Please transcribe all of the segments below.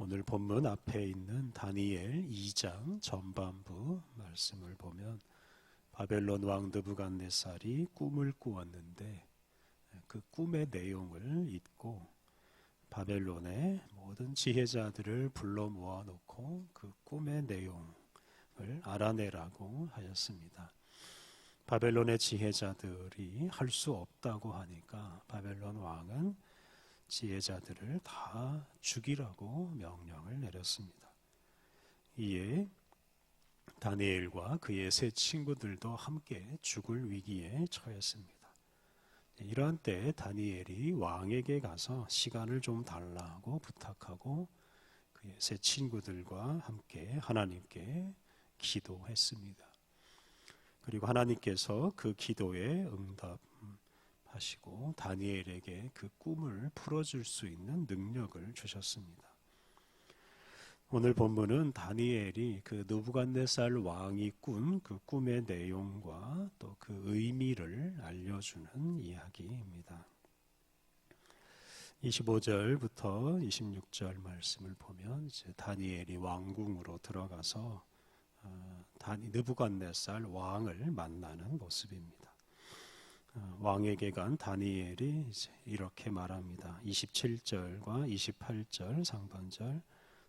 오늘 본문 앞에 있는 다니엘 2장 전반부 말씀을 보면 바벨론 왕 느부갓네살이 꿈을 꾸었는데 그 꿈의 내용을 읽고 바벨론의 모든 지혜자들을 불러 모아놓고 그 꿈의 내용을 알아내라고 하였습니다. 바벨론의 지혜자들이 할 수 없다고 하니까 바벨론 왕은 지혜자들을 다 죽이라고 명령을 내렸습니다. 이에 다니엘과 그의 세 친구들도 함께 죽을 위기에 처했습니다. 이러한 때 다니엘이 왕에게 가서 시간을 좀 달라고 부탁하고 그의 세 친구들과 함께 하나님께 기도했습니다. 그리고 하나님께서 그 기도에 응답하시고 다니엘에게 그 꿈을 풀어줄 수 있는 능력을 주셨습니다. 오늘 본문은 다니엘이 그 느부갓네살 왕이 꾼 그 꿈의 내용과 또 그 의미를 알려주는 이야기입니다. 25절부터 26절 말씀을 보면 이제 다니엘이 왕궁으로 들어가서 느부갓네살 왕을 만나는 모습입니다. 왕에게 간 다니엘이 이제 이렇게 말합니다. 27절과 28절 상반절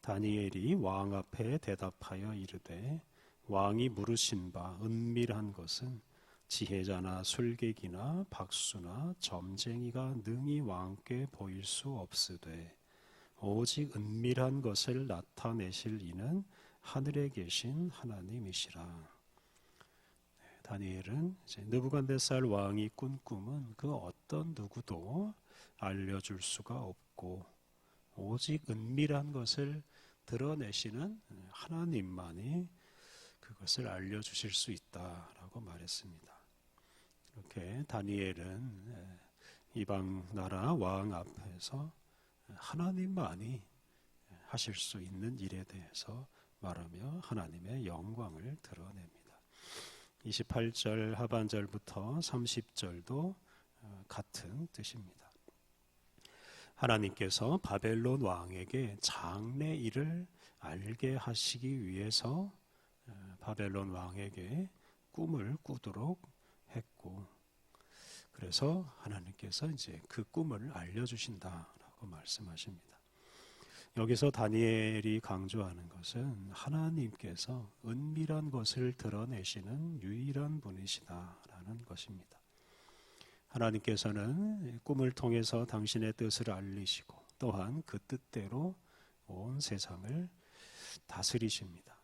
다니엘이 왕 앞에 대답하여 이르되 왕이 물으신 바 은밀한 것은 지혜자나 술객이나 박수나 점쟁이가 능히 왕께 보일 수 없으되 오직 은밀한 것을 나타내실 이는 하늘에 계신 하나님이시라. 다니엘은 이제 느부갓네살 왕이 꾼 꿈은 그 어떤 누구도 알려줄 수가 없고 오직 은밀한 것을 드러내시는 하나님만이 그것을 알려주실 수 있다라고 말했습니다. 이렇게 다니엘은 이방 나라 왕 앞에서 하나님만이 하실 수 있는 일에 대해서 말하며 하나님의 영광을 드러냅니다. 28절 하반절부터 30절도 같은 뜻입니다. 하나님께서 바벨론 왕에게 장래일을 알게 하시기 위해서 바벨론 왕에게 꿈을 꾸도록 했고, 그래서 하나님께서 이제 그 꿈을 알려주신다라고 말씀하십니다. 여기서 다니엘이 강조하는 것은 하나님께서 은밀한 것을 드러내시는 유일한 분이시다라는 것입니다. 하나님께서는 꿈을 통해서 당신의 뜻을 알리시고 또한 그 뜻대로 온 세상을 다스리십니다.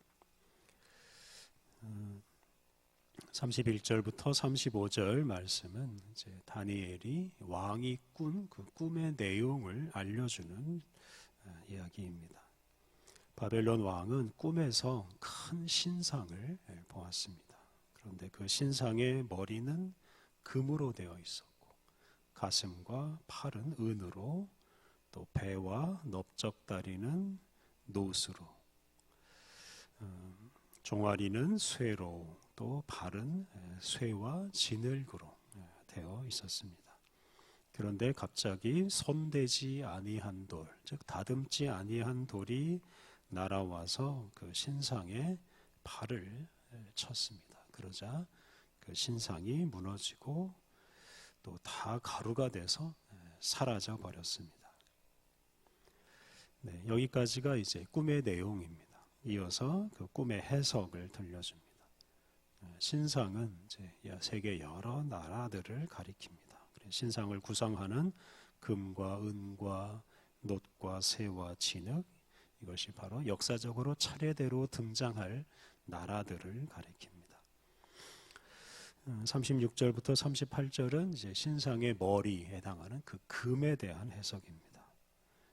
31절부터 35절 말씀은 이제 다니엘이 왕이 꾼 그 꿈의 내용을 알려주는 이야기입니다. 바벨론 왕은 꿈에서 큰 신상을 보았습니다. 그런데 그 신상의 머리는 금으로 되어 있었고 가슴과 팔은 은으로, 또 배와 넓적다리는 노수로, 종아리는 쇠로, 또 발은 쇠와 진흙으로 되어 있었습니다. 그런데 갑자기 손대지 아니한 돌, 즉 다듬지 아니한 돌이 날아와서 그 신상의 발을 쳤습니다. 그러자 그 신상이 무너지고 또 다 가루가 돼서 사라져 버렸습니다. 네, 여기까지가 이제 꿈의 내용입니다. 이어서 그 꿈의 해석을 들려줍니다. 신상은 이제 세계 여러 나라들을 가리킵니다. 신상을 구성하는 금과 은과 놋과 쇠와 진흙, 이것이 바로 역사적으로 차례대로 등장할 나라들을 가리킵니다. 36절부터 38절은 이제 신상의 머리에 해당하는 그 금에 대한 해석입니다.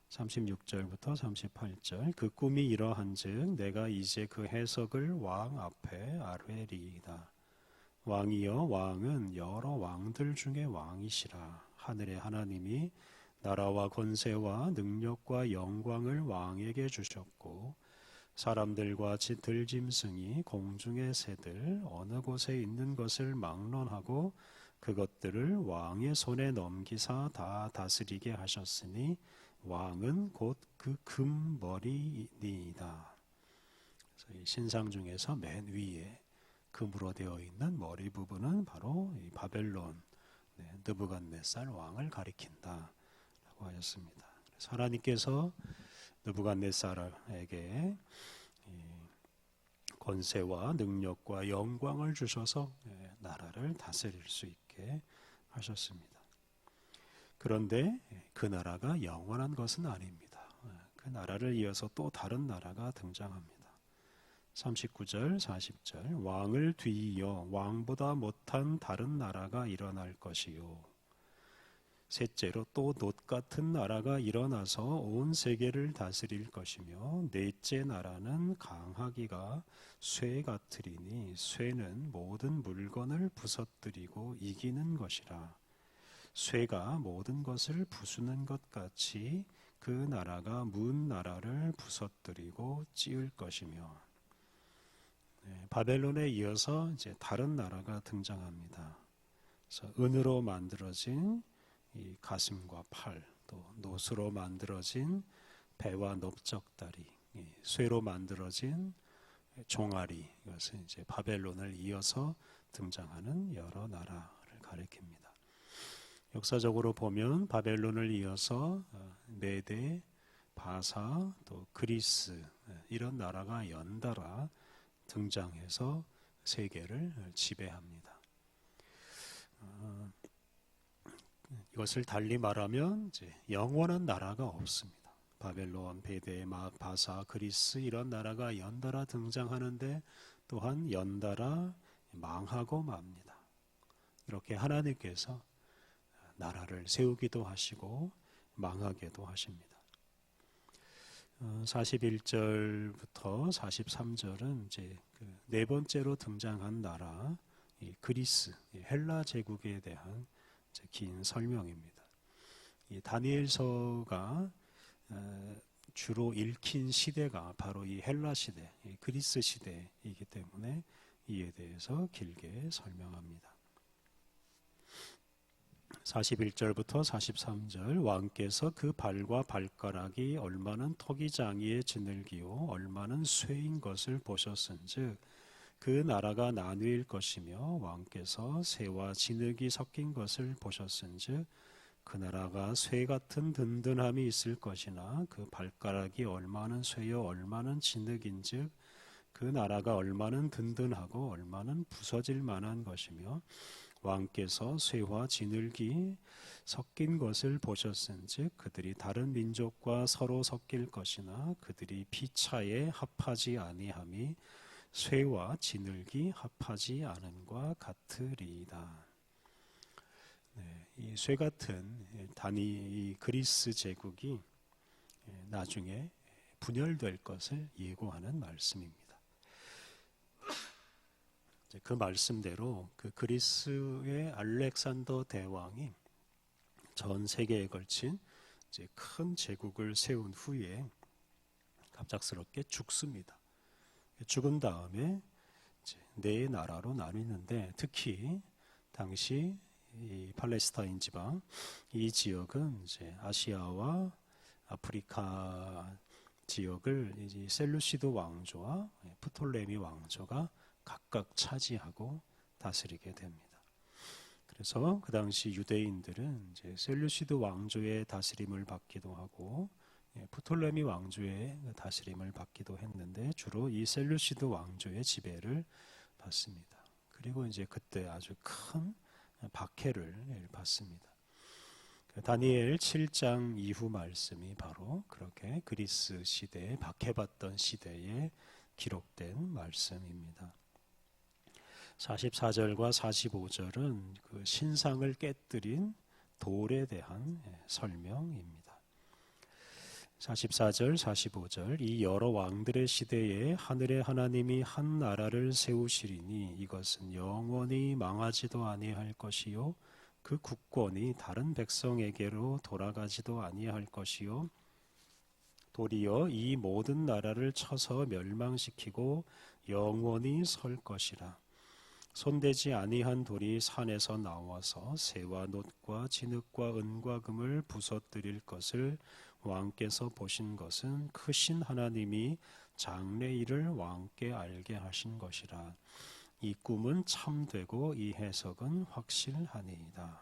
36절부터 38절 그 꿈이 이러한즉 내가 이제 그 해석을 왕 앞에 아뢰리이다. 왕이여 왕은 여러 왕들 중에 왕이시라. 하늘의 하나님이 나라와 권세와 능력과 영광을 왕에게 주셨고 사람들과 들짐승이 공중의 새들 어느 곳에 있는 것을 막론하고 그것들을 왕의 손에 넘기사 다 다스리게 하셨으니 왕은 곧 그 금머리니이다. 이 신상 중에서 맨 위에 금으로 되어 있는 머리 부분은 바로 이 바벨론 느부갓네살 왕을 가리킨다 라고 하였습니다. 그래서 하나님께서 느부갓네살에게 권세와 능력과 영광을 주셔서 나라를 다스릴 수 있게 하셨습니다. 그런데 그 나라가 영원한 것은 아닙니다. 그 나라를 이어서 또 다른 나라가 등장합니다. 39절, 40절 왕을 뒤이어 왕보다 못한 다른 나라가 일어날 것이요. 셋째로 또 놋 같은 나라가 일어나서 온 세계를 다스릴 것이며 넷째 나라는 강하기가 쇠 같으리니 쇠는 모든 물건을 부서뜨리고 이기는 것이라. 쇠가 모든 것을 부수는 것 같이 그 나라가 문 나라를 부서뜨리고 찌을 것이며. 바벨론에 이어서 이제 다른 나라가 등장합니다. 그래서 은으로 만들어진 이 가슴과 팔, 또 놋으로 만들어진 배와 넓적다리, 쇠로 만들어진 종아리, 이것은 이제 바벨론을 이어서 등장하는 여러 나라를 가리킵니다. 역사적으로 보면 바벨론을 이어서 메데, 바사, 또 그리스 이런 나라가 연달아 등장해서 세계를 지배합니다. 이것을 달리 말하면 이제 영원한 나라가 없습니다. 바벨론, 베데, 바사, 그리스 이런 나라가 연달아 등장하는데 또한 연달아 망하고 맙니다. 이렇게 하나님께서 나라를 세우기도 하시고 망하게도 하십니다. 41절부터 43절은 이제 그 네 번째로 등장한 나라, 이 그리스, 헬라 제국에 대한 긴 설명입니다. 이 다니엘서가 주로 읽힌 시대가 바로 이 헬라 시대, 이 그리스 시대이기 때문에 이에 대해서 길게 설명합니다. 41절부터 43절 왕께서 그 발과 발가락이 얼마는 토기장이의 지늘기요 얼마는 쇠인 것을 보셨은즉 그 나라가 나누일 것이며 왕께서 쇠와 진흙이 섞인 것을 보셨은즉 그 나라가 쇠 같은 든든함이 있을 것이나 그 발가락이 얼마는 쇠요 얼마는 진흙인즉 그 나라가 얼마는 든든하고 얼마는 부서질 만한 것이며 왕께서 쇠와 진흙이 섞인 것을 보셨은즉 그들이 다른 민족과 서로 섞일 것이나 그들이 피차에 합하지 아니함이 쇠와 진흙이 합하지 않음과 같으리이다. 이 쇠 같은 이 그리스 제국이 나중에 분열될 것을 예고하는 말씀입니다. 그 말씀대로 그 그리스의 알렉산더 대왕이 전 세계에 걸친 이제 큰 제국을 세운 후에 갑작스럽게 죽습니다. 죽은 다음에 이제 네 나라로 나뉘는데 특히 당시 이 팔레스타인 지방 이 지역은 이제 아시아와 아프리카 지역을 이제 셀루시드 왕조와 프톨레미 왕조가 각각 차지하고 다스리게 됩니다. 그래서 그 당시 유대인들은 이제 셀루시드 왕조의 다스림을 받기도 하고 프톨레미 왕조의 다스림을 받기도 했는데 주로 이 셀루시드 왕조의 지배를 받습니다. 그리고 이제 그때 아주 큰 박해를 받습니다. 다니엘 7장 이후 말씀이 바로 그렇게 그리스 시대에 박해받던 시대에 기록된 말씀입니다. 44절과 45절은 그 신상을 깨뜨린 돌에 대한 설명입니다. 44절, 45절 이 여러 왕들의 시대에 하늘의 하나님이 한 나라를 세우시리니 이것은 영원히 망하지도 아니할 것이요 그 국권이 다른 백성에게로 돌아가지도 아니할 것이요 도리어 이 모든 나라를 쳐서 멸망시키고 영원히 설 것이라. 손대지 아니한 돌이 산에서 나와서 쇠와 놋과 진흙과 은과 금을 부서뜨릴 것을 왕께서 보신 것은 크신 하나님이 장래일을 왕께 알게 하신 것이라. 이 꿈은 참되고 이 해석은 확실하니이다.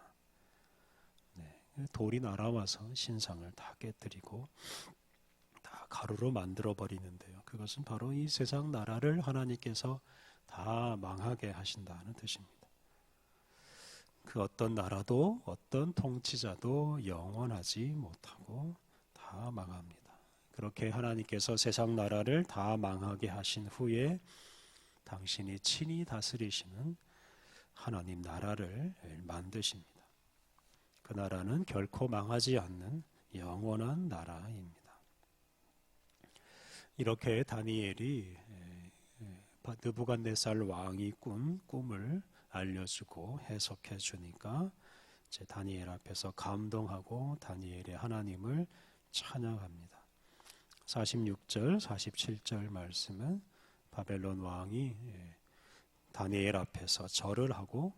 네, 돌이 날아와서 신상을 다 깨뜨리고 다 가루로 만들어 버리는데요. 그것은 바로 이 세상 나라를 하나님께서 다 망하게 하신다는 뜻입니다. 그 어떤 나라도 어떤 통치자도 영원하지 못하고 다 망합니다. 그렇게 하나님께서 세상 나라를 다 망하게 하신 후에 당신이 친히 다스리시는 하나님 나라를 만드십니다. 그 나라는 결코 망하지 않는 영원한 나라입니다. 이렇게 다니엘이 느부갓네살 왕이 꾼 꿈을 알려주고 해석해 주니까 이제 다니엘 앞에서 감동하고 다니엘의 하나님을 찬양합니다. 46절, 47절 말씀은 바벨론 왕이 다니엘 앞에서 절을 하고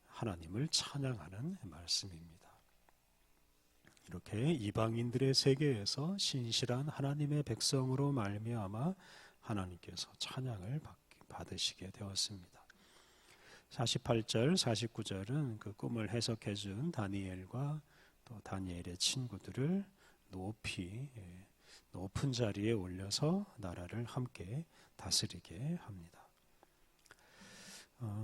하나님을 찬양하는 말씀입니다. 이렇게 이방인들의 세계에서 신실한 하나님의 백성으로 말미암아 하나님께서 찬양을 받으시게 되었습니다. 48절, 49절은 그 꿈을 해석해 준 다니엘과 또 다니엘의 친구들을 높은 자리에 올려서 나라를 함께 다스리게 합니다.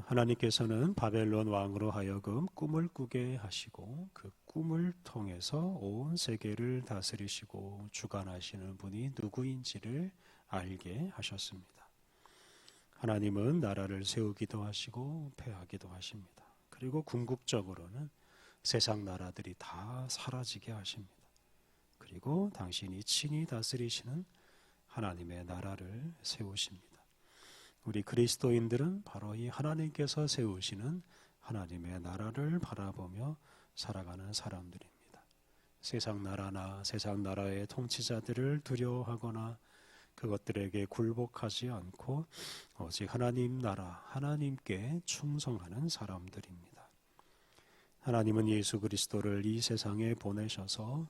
하나님께서는 바벨론 왕으로 하여금 꿈을 꾸게 하시고 그 꿈을 통해서 온 세계를 다스리시고 주관하시는 분이 누구인지를 알게 하셨습니다. 하나님은 나라를 세우기도 하시고 패하기도 하십니다. 그리고 궁극적으로는 세상 나라들이 다 사라지게 하십니다. 그리고 당신이 친히 다스리시는 하나님의 나라를 세우십니다. 우리 그리스도인들은 바로 이 하나님께서 세우시는 하나님의 나라를 바라보며 살아가는 사람들입니다. 세상 나라나 세상 나라의 통치자들을 두려워하거나 그것들에게 굴복하지 않고 오직 하나님 나라, 하나님께 충성하는 사람들입니다. 하나님은 예수 그리스도를 이 세상에 보내셔서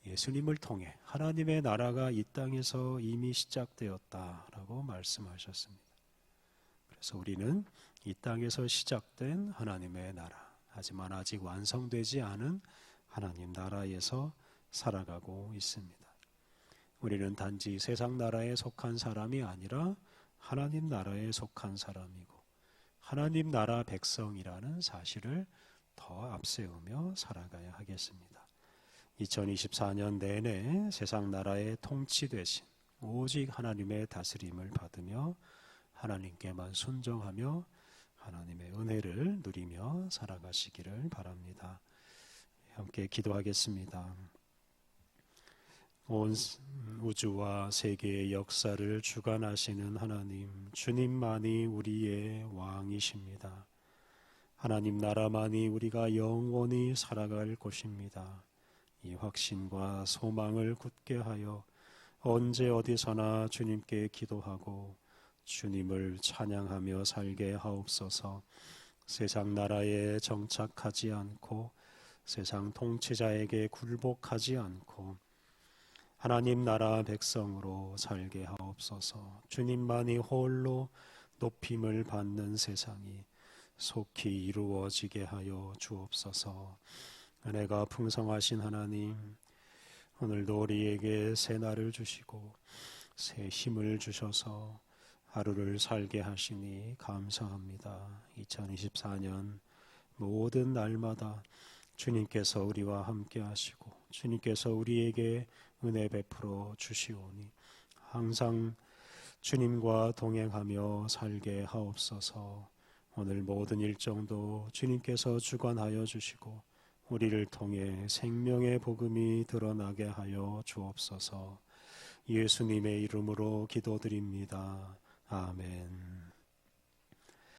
예수님을 통해 하나님의 나라가 이 땅에서 이미 시작되었다라고 말씀하셨습니다. 그래서 우리는 이 땅에서 시작된 하나님의 나라, 하지만 아직 완성되지 않은 하나님 나라에서 살아가고 있습니다. 우리는 단지 세상 나라에 속한 사람이 아니라 하나님 나라에 속한 사람이고 하나님 나라 백성이라는 사실을 더 앞세우며 살아가야 하겠습니다. 2024년 내내 세상 나라의 통치 대신 오직 하나님의 다스림을 받으며 하나님께만 순종하며 하나님의 은혜를 누리며 살아가시기를 바랍니다. 함께 기도하겠습니다. 온 우주와 세계의 역사를 주관하시는 하나님, 주님만이 우리의 왕이십니다. 하나님 나라만이 우리가 영원히 살아갈 곳입니다. 이 확신과 소망을 굳게 하여 언제 어디서나 주님께 기도하고 주님을 찬양하며 살게 하옵소서. 세상 나라에 정착하지 않고 세상 통치자에게 굴복하지 않고 하나님 나라 백성으로 살게 하옵소서. 주님만이 홀로 높임을 받는 세상이 속히 이루어지게 하여 주옵소서. 은혜가 풍성하신 하나님, 오늘도 우리에게 새 날을 주시고 새 힘을 주셔서 하루를 살게 하시니 감사합니다. 2024년 모든 날마다 주님께서 우리와 함께 하시고 주님께서 우리에게 은혜 베풀어 주시오니 항상 주님과 동행하며 살게 하옵소서. 오늘 모든 일정도 주님께서 주관하여 주시고 우리를 통해 생명의 복음이 드러나게 하여 주옵소서. 예수님의 이름으로 기도드립니다. 아멘.